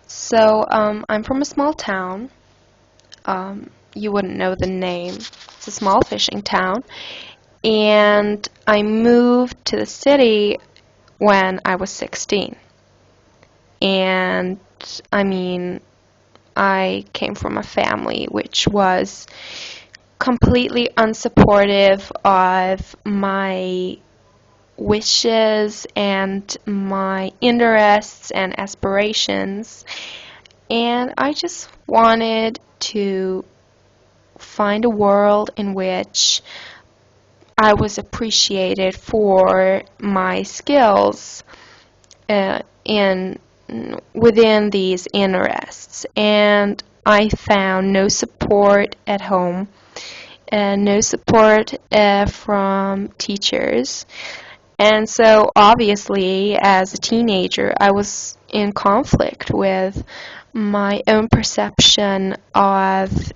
I'm from a small town. You wouldn't know the name. It's a small fishing town. And I moved to the city when I was 16. And I mean, I came from a family which was completely unsupportive of my wishes and my interests and aspirations. And I just wanted to find a world in which I was appreciated for my skills in within these interests. And I found no support at home, no support from teachers. And so obviously as a teenager I was in conflict with my own perception of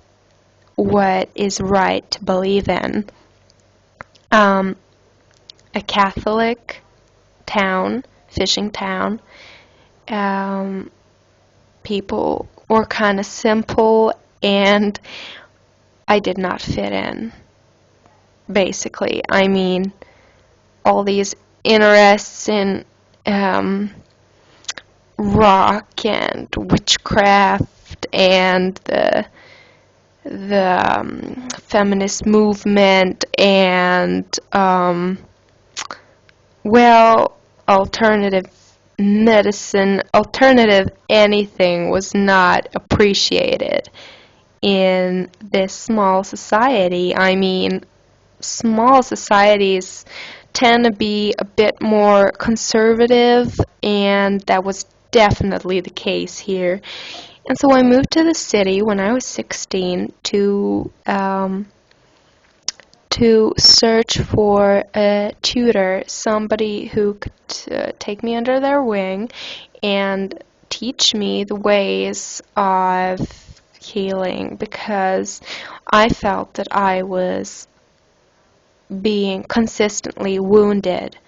what is right to believe in. A Catholic town, fishing town, people were kind of simple, and I did not fit in, basically. I mean, all these interests in rock and witchcraft and the feminist movement and alternative medicine, alternative anything was not appreciated in this small society. I mean, small societies tend to be a bit more conservative, and that was definitely the case here. And so I moved to the city when I was 16 to search for a tutor, somebody who could take me under their wing and teach me the ways of healing, because I felt that I was being consistently wounded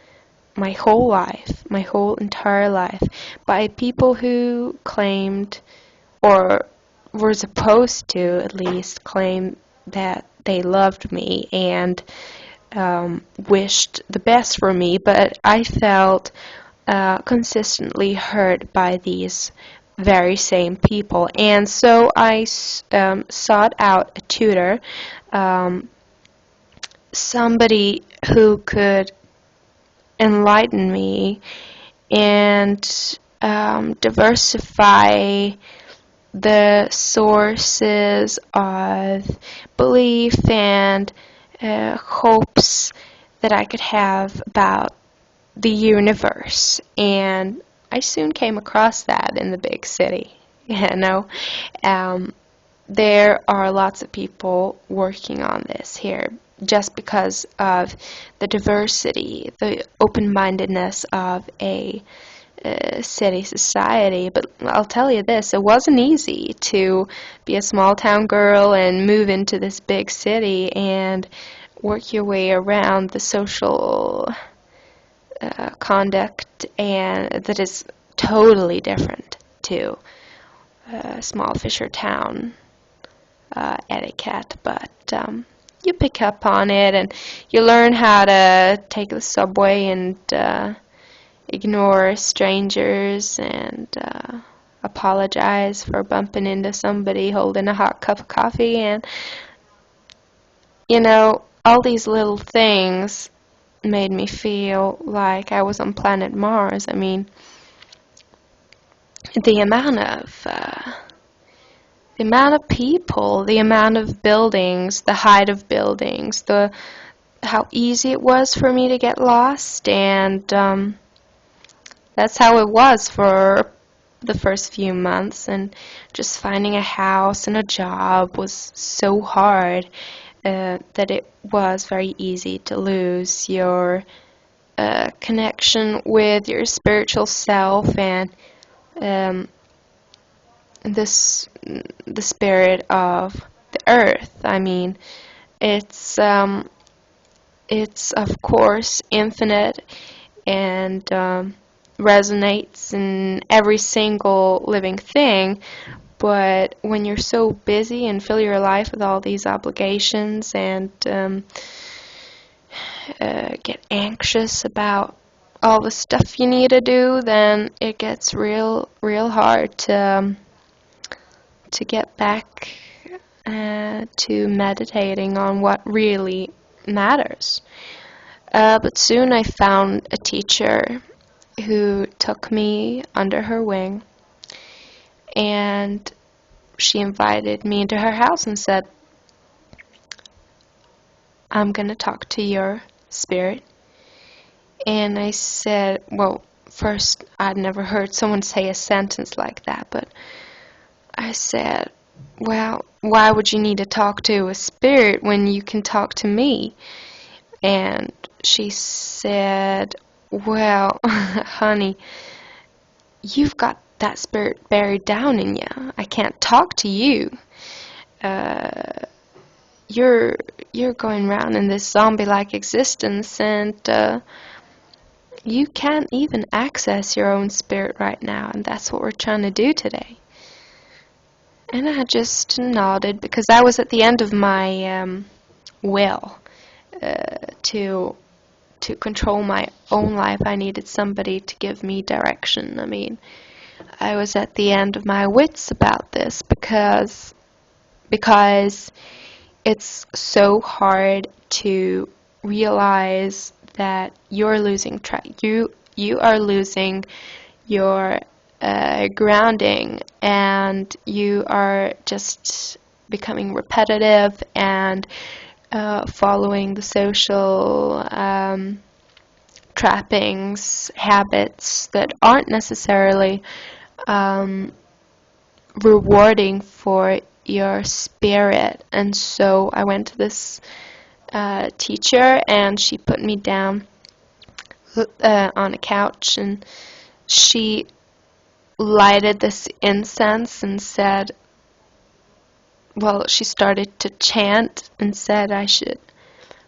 my whole life, my whole entire life, by people who claimed, or were supposed to at least claim, that they loved me and wished the best for me, but I felt consistently hurt by these very same people. And so I sought out a tutor, somebody who could enlighten me and diversify the sources of belief and hopes that I could have about the universe. And I soon came across that in the big city. There are lots of people working on this here just because of the diversity, the open-mindedness of a city society. But I'll tell you this, it wasn't easy to be a small town girl and move into this big city and work your way around the social conduct, and that is totally different to small fisher town etiquette. But you pick up on it, and you learn how to take the subway and ignore strangers and apologize for bumping into somebody holding a hot cup of coffee. And all these little things made me feel like I was on planet Mars. I mean, the amount of people, the amount of buildings, the height of buildings, how easy it was for me to get lost, and that's how it was for the first few months. And just finding a house and a job was so hard that it was very easy to lose your connection with your spiritual self and the spirit of the earth. I mean, it's of course infinite, and resonates in every single living thing. But when you're so busy and fill your life with all these obligations and get anxious about all the stuff you need to do, then it gets real hard to get back to meditating on what really matters. But soon I found a teacher who took me under her wing, and she invited me into her house and said, "I'm going to talk to your spirit." And I said, well, first, I'd never heard someone say a sentence like that, but I said, well, why would you need to talk to a spirit when you can talk to me? And she said, well, honey, you've got that spirit buried down in you. I can't talk to you. You're going around in this zombie-like existence, and you can't even access your own spirit right now, and that's what we're trying to do today. And I just nodded, because I was at the end of my will to control my own life. I needed somebody to give me direction. I mean, I was at the end of my wits about this, because it's so hard to realize that you're losing track. You are losing your grounding, and you are just becoming repetitive and following the social trappings, habits that aren't necessarily rewarding for your spirit. And so I went to this teacher, and she put me down on a couch, and she lighted this incense and said, well, she started to chant and said I should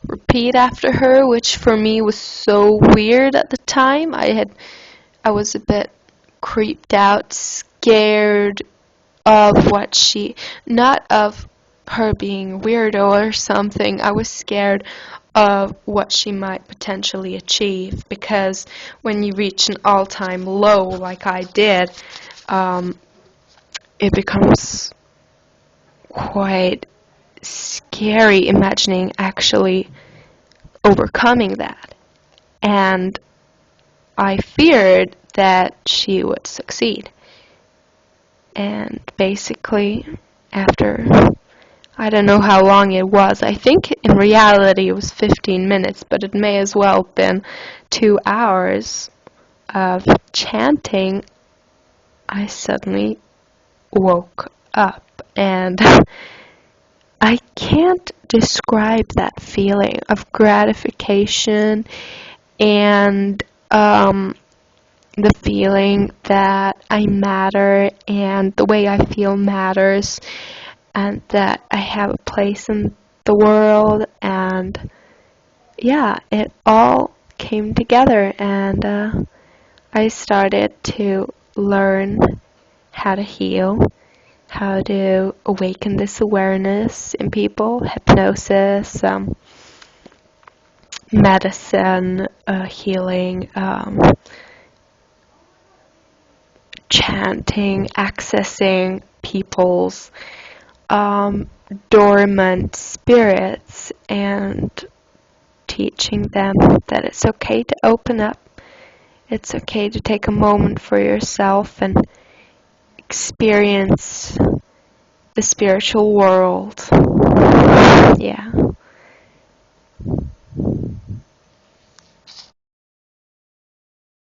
repeat after her, which for me was so weird at the time. I was a bit creeped out, scared of not of her being a weirdo or something. I was scared of what she might potentially achieve, because when you reach an all-time low like I did, it becomes quite scary imagining actually overcoming that. And I feared that she would succeed. And basically, after, I don't know how long it was, I think in reality it was 15 minutes, but it may as well have been 2 hours of chanting, I suddenly woke up. And I can't describe that feeling of gratification and the feeling that I matter, and the way I feel matters, and that I have a place in the world. And yeah, it all came together, and I started to learn how to heal, how to awaken this awareness in people, hypnosis, medicine, healing, chanting, accessing people's dormant spirits, and teaching them that it's okay to open up. It's okay to take a moment for yourself and experience the spiritual world. Yeah.